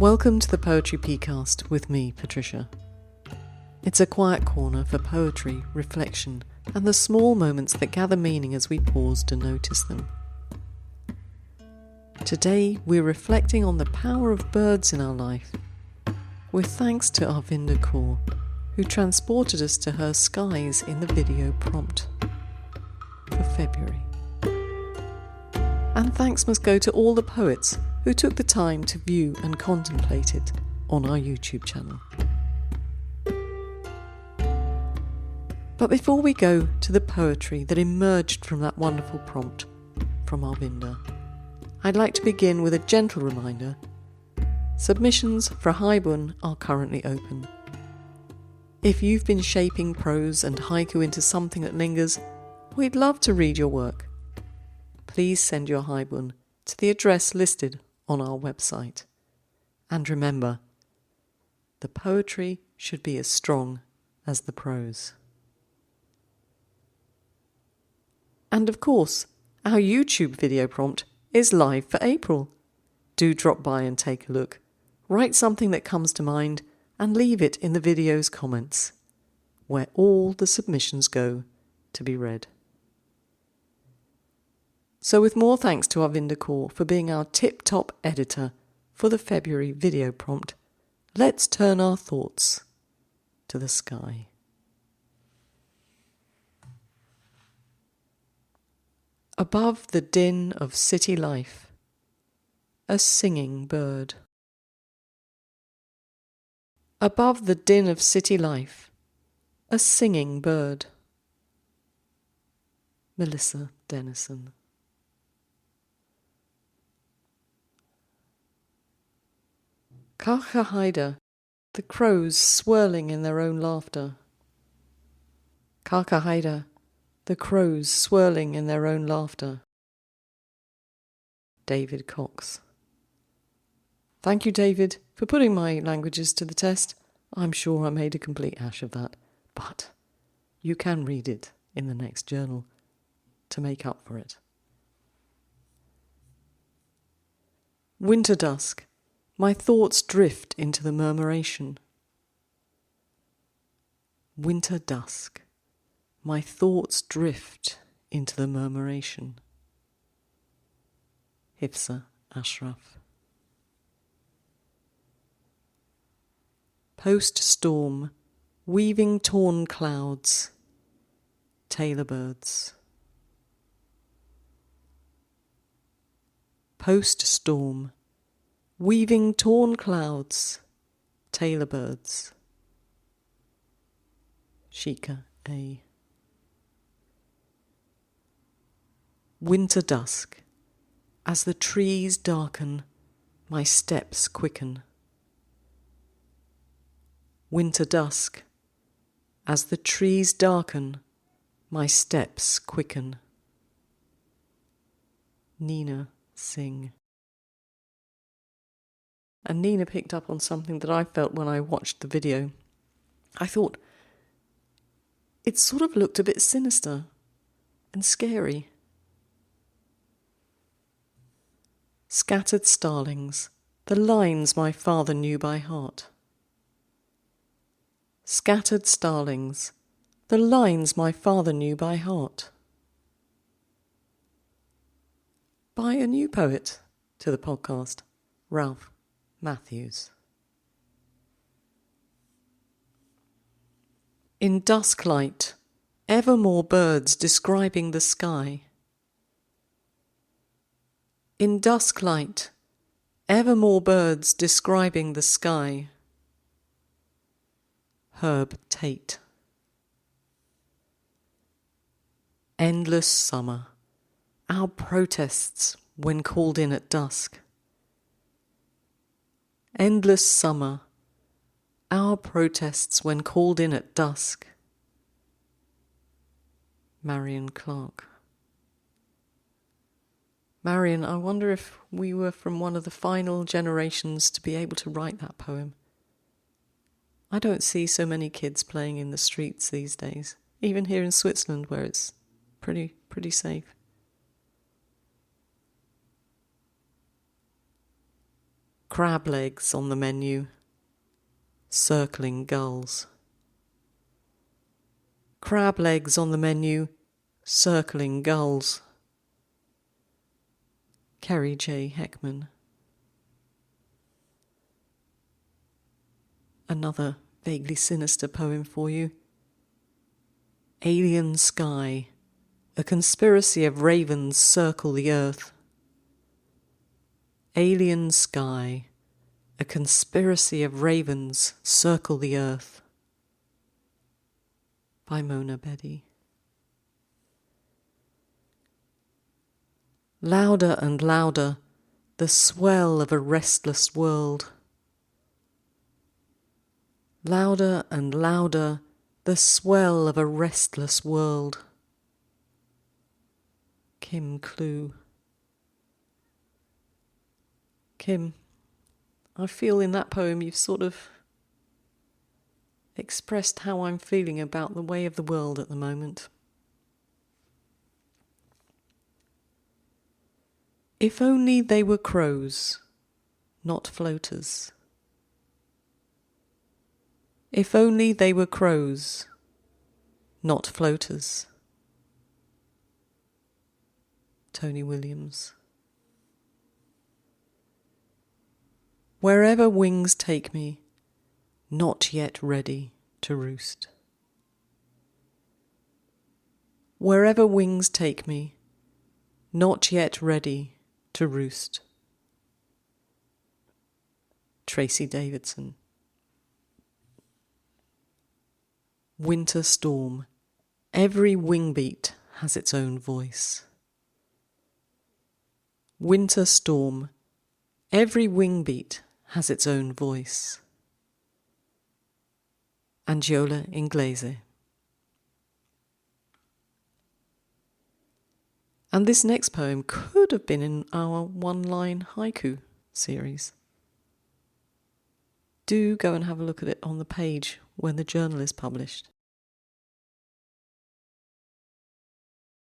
Welcome to the Poetry Pcast with me, Patricia. It's a quiet corner for poetry, reflection, and the small moments that gather meaning as we pause to notice them. Today, we're reflecting on the power of birds in our life, with thanks to Arvinder Kaur, who transported us to her skies in the video prompt for February. And thanks must go to all the poets who took the time to view and contemplate it on our YouTube channel. But before we go to the poetry that emerged from that wonderful prompt from Arvinder, I'd like to begin with a gentle reminder. Submissions for Haibun are currently open. If you've been shaping prose and haiku into something that lingers, we'd love to read your work. Please send your Haibun to the address listed on our website. And remember, the poetry should be as strong as the prose. And of course, our YouTube video prompt is live for April. Do drop by and take a look. Write something that comes to mind and leave it in the video's comments, where all the submissions go to be read. So with more thanks to Arvinder Kaur for being our tip-top editor for the February video prompt, let's turn our thoughts to the sky. Above the din of city life, a singing bird. Above the din of city life, a singing bird. Melissa Dennison. Karkahaida, the crows swirling in their own laughter. Karkahaida, the crows swirling in their own laughter. David Cox. Thank you, David, for putting my languages to the test. I'm sure I made a complete hash of that, but you can read it in the next journal to make up for it. Winter dusk. My thoughts drift into the murmuration. Winter dusk. My thoughts drift into the murmuration. Hifsa Ashraf. Post-storm, weaving torn clouds. Tailor birds. Post-storm, weaving torn clouds, tailor birds. Shika A. Winter dusk. As the trees darken, my steps quicken. Winter dusk. As the trees darken, my steps quicken. Nina Singh. And Nina picked up on something that I felt when I watched the video. I thought, it sort of looked a bit sinister and scary. Scattered starlings, the lines my father knew by heart. Scattered starlings, the lines my father knew by heart. By a new poet to the podcast, Ralph Matthews. In dusk light, ever more birds describing the sky. In dusk light, ever more birds describing the sky. Herb Tate. Endless summer, our protests when called in at dusk. Endless summer, our protests when called in at dusk. Marion Clark. Marion, I wonder if we were from one of the final generations to be able to write that poem. I don't see so many kids playing in the streets these days, even here in Switzerland where it's pretty safe. Crab legs on the menu, circling gulls. Crab legs on the menu, circling gulls. Kerry J. Heckman. Another vaguely sinister poem for you. Alien sky, a conspiracy of ravens circle the earth. Alien sky, a conspiracy of ravens circle the earth. By Mona Bedi. Louder and louder, the swell of a restless world. Louder and louder, the swell of a restless world. Kim Clue. Kim, I feel in that poem you've sort of expressed how I'm feeling about the way of the world at the moment. If only they were crows, not floaters. If only they were crows, not floaters. Tony Williams. Wherever wings take me, not yet ready to roost. Wherever wings take me, not yet ready to roost. Tracy Davidson. Winter storm. Every wing beat has its own voice. Winter storm. Every wing beat has its own voice. Angiola Inglese. And this next poem could have been in our one-line haiku series. Do go and have a look at it on the page when the journal is published.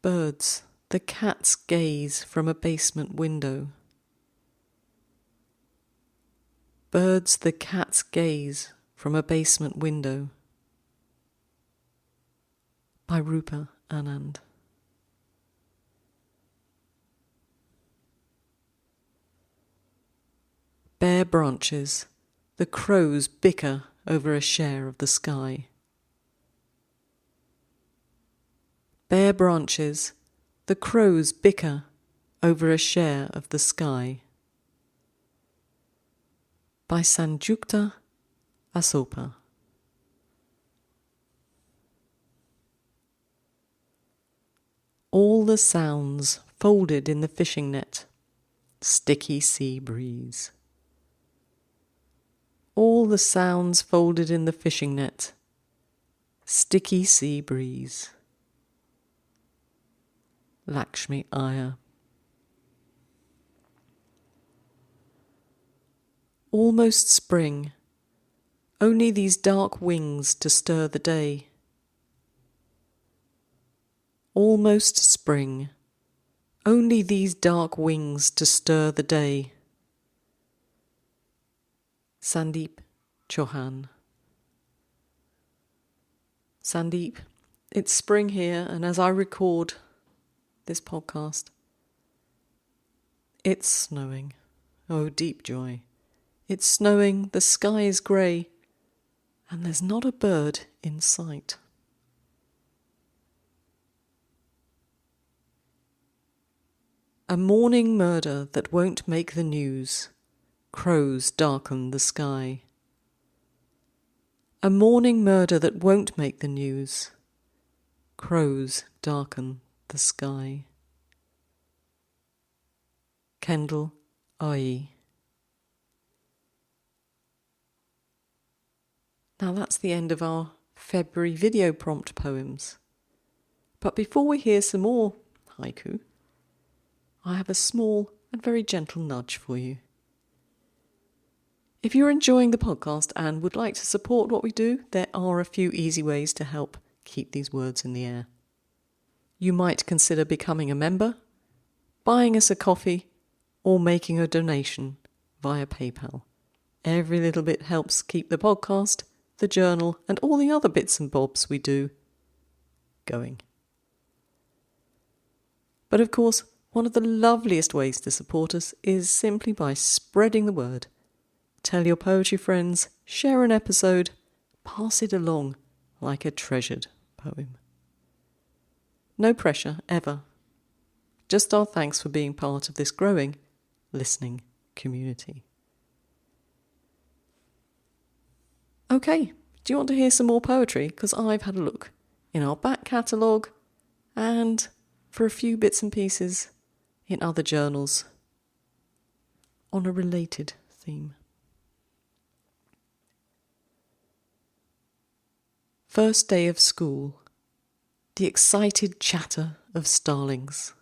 Birds, the cat's gaze from a basement window. Birds, the cat's gaze from a basement window. By Rupa Anand. Bare branches, the crows bicker over a share of the sky. Bare branches, the crows bicker over a share of the sky. By Sanjukta Asopa. All the sounds folded in the fishing net, sticky sea breeze. All the sounds folded in the fishing net, sticky sea breeze. Lakshmi Iyer. Almost spring, only these dark wings to stir the day. Almost spring, only these dark wings to stir the day. Sandeep Chauhan. Sandeep, it's spring here, and as I record this podcast, it's snowing. Oh, deep joy. It's snowing, the sky is grey, and there's not a bird in sight. A morning murder that won't make the news. Crows darken the sky. A morning murder that won't make the news. Crows darken the sky. Kendall Ai. Now that's the end of our February video prompt poems. But before we hear some more haiku, I have a small and very gentle nudge for you. If you're enjoying the podcast and would like to support what we do, there are a few easy ways to help keep these words in the air. You might consider becoming a member, buying us a coffee, or making a donation via PayPal. Every little bit helps keep the podcast, the journal, and all the other bits and bobs we do going. But of course, one of the loveliest ways to support us is simply by spreading the word. Tell your poetry friends, share an episode, pass it along like a treasured poem. No pressure, ever. Just our thanks for being part of this growing, listening community. Okay, do you want to hear some more poetry? Because I've had a look in our back catalogue and for a few bits and pieces in other journals on a related theme. First day of school, the excited chatter of starlings.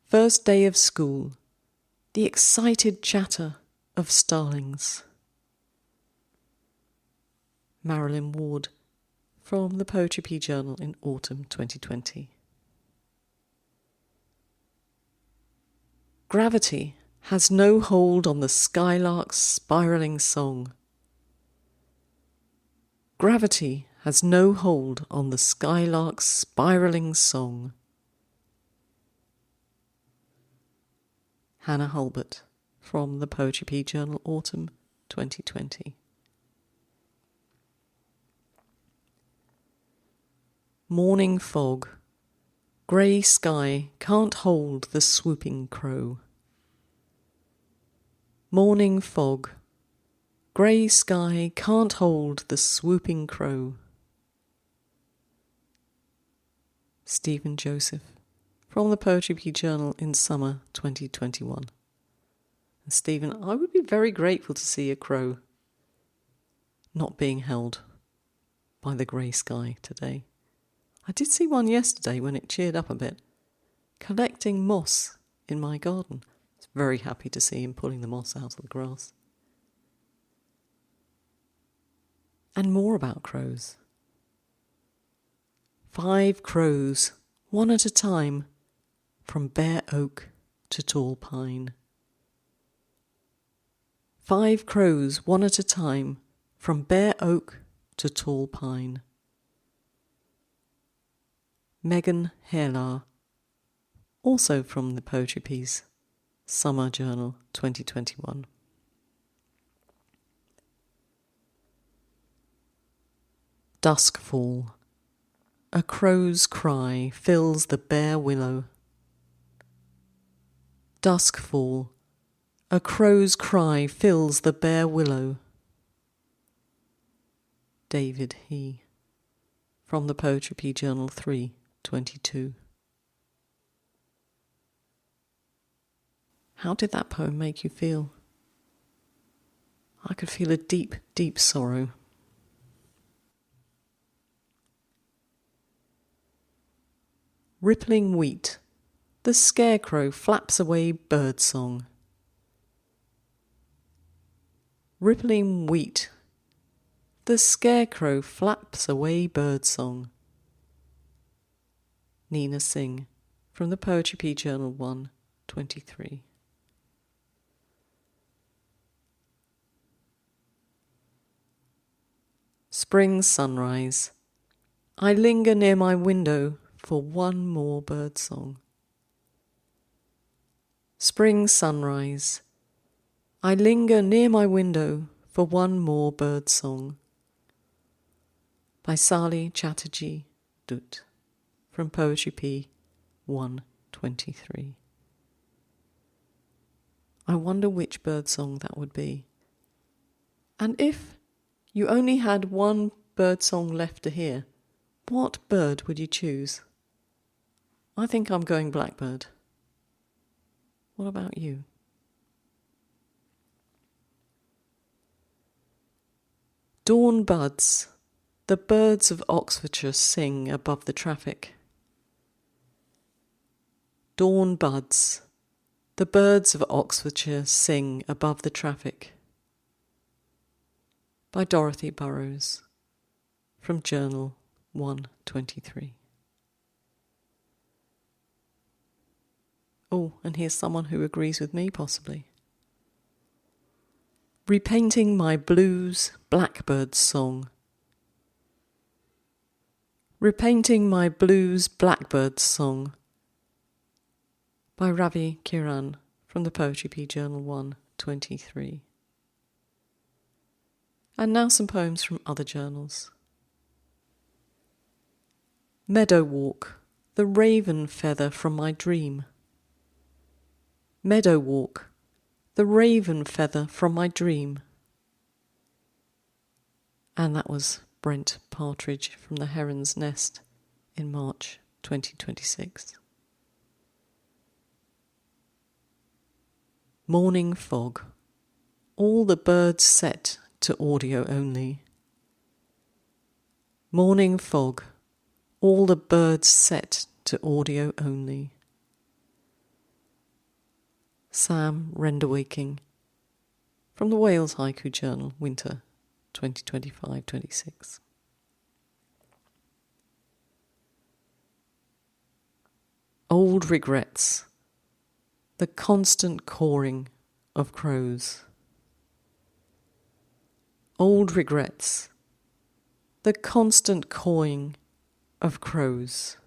First day of school, the excited chatter of starlings. Marilyn Ward, from the Poetry P Journal in autumn 2020. Gravity has no hold on the skylark's spiralling song. Gravity has no hold on the skylark's spiralling song. Hannah Hulbert, from the Poetry P Journal, autumn 2020. Morning fog, grey sky can't hold the swooping crow. Morning fog, grey sky can't hold the swooping crow. Stephen Joseph, from the Poetry P Journal in summer 2021. And Stephen, I would be very grateful to see a crow not being held by the grey sky today. I did see one yesterday when it cheered up a bit, collecting moss in my garden. I was very happy to see him pulling the moss out of the grass. And more about crows. 5 crows, one at a time, from bare oak to tall pine. 5 crows, one at a time, from bare oak to tall pine. Megan Hairlar, also from the Poetry Piece, Summer Journal 2021. Dusk fall, a crow's cry fills the bare willow. Dusk fall, a crow's cry fills the bare willow. David He, from the Poetry P Journal 3/22. How did that poem make you feel? I could feel a deep, deep sorrow. Rippling wheat, the scarecrow flaps away birdsong. Rippling wheat, the scarecrow flaps away birdsong. Nina Singh, from the Poetry P Journal 1/23. Spring sunrise, I linger near my window for one more birdsong. Spring sunrise, I linger near my window for one more birdsong. By Sali Chatterjee Dutt, from Poetry P 1/23. I wonder which birdsong that would be. And if you only had one birdsong left to hear, what bird would you choose? I think I'm going blackbird. What about you? Dawn buds, the birds of Oxfordshire sing above the traffic. Dawn buds, the birds of Oxfordshire sing above the traffic. By Dorothy Burrows, from Journal 1/23. Oh, and here's someone who agrees with me, possibly. Repainting My Blues Blackbird's Song. Repainting My Blues Blackbird's Song by Ravi Kiran from the Poetry P Journal 1/23. And now some poems from other journals. Meadow Walk, the raven feather from my dream. Meadow Walk, the raven feather from my dream. And that was Brent Partridge from the Heron's Nest in March 2026. Morning Fog, all the birds set to audio only. Morning Fog, all the birds set to audio only. Sam Renderwaking from the Wales Haiku Journal, Winter 2025-26. Old Regrets, the constant cawing of crows. Old Regrets, the constant cawing of crows.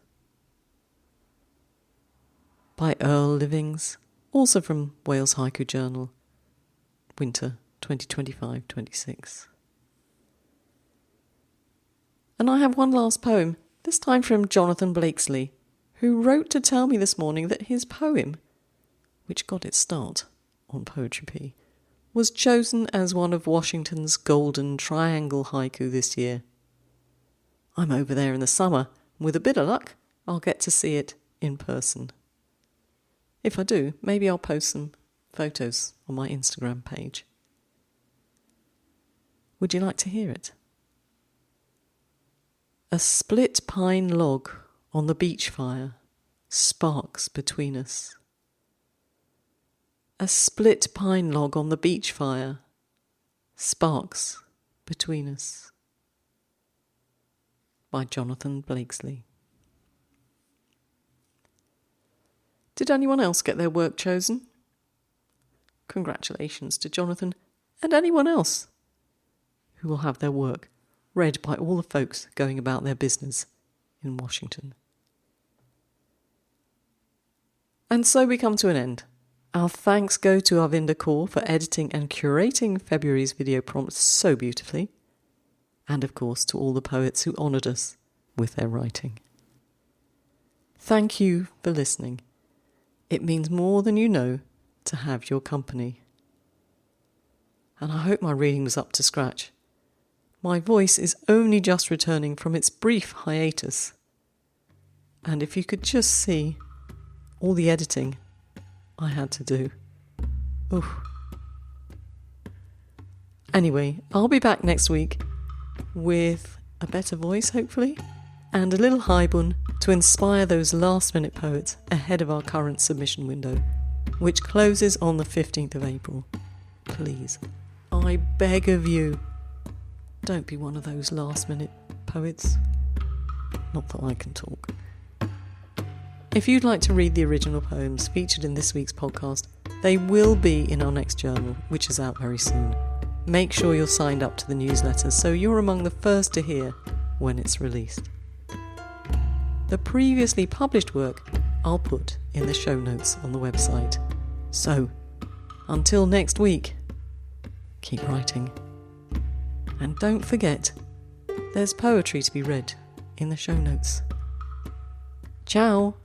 By Earl Livings, also from Wales Haiku Journal, Winter 2025-26. And I have one last poem, this time from Jonathan Blakesley, who wrote to tell me this morning that his poem, which got its start on Poetry P, was chosen as one of Washington's Golden Triangle Haiku this year. I'm over there in the summer, and with a bit of luck, I'll get to see it in person. If I do, maybe I'll post some photos on my Instagram page. Would you like to hear it? A split pine log on the beach fire sparks between us. A split pine log on the beach fire sparks between us. By Jonathan Blakesley. Did anyone else get their work chosen? Congratulations to Jonathan and anyone else who will have their work read by all the folks going about their business in Washington. And so we come to an end. Our thanks go to Arvinder Kaur for editing and curating February's video prompts so beautifully, and of course to all the poets who honoured us with their writing. Thank you for listening. It means more than you know to have your company. And I hope my reading was up to scratch. My voice is only just returning from its brief hiatus. And if you could just see all the editing I had to do. Oof. Anyway, I'll be back next week with a better voice, hopefully, and a little haibun to inspire those last-minute poets ahead of our current submission window, which closes on the 15th of April. Please, I beg of you, don't be one of those last-minute poets. Not that I can talk. If you'd like to read the original poems featured in this week's podcast, they will be in our next journal, which is out very soon. Make sure you're signed up to the newsletter so you're among the first to hear when it's released. The previously published work I'll put in the show notes on the website. So, until next week, keep writing. And don't forget, there's poetry to be read in the show notes. Ciao!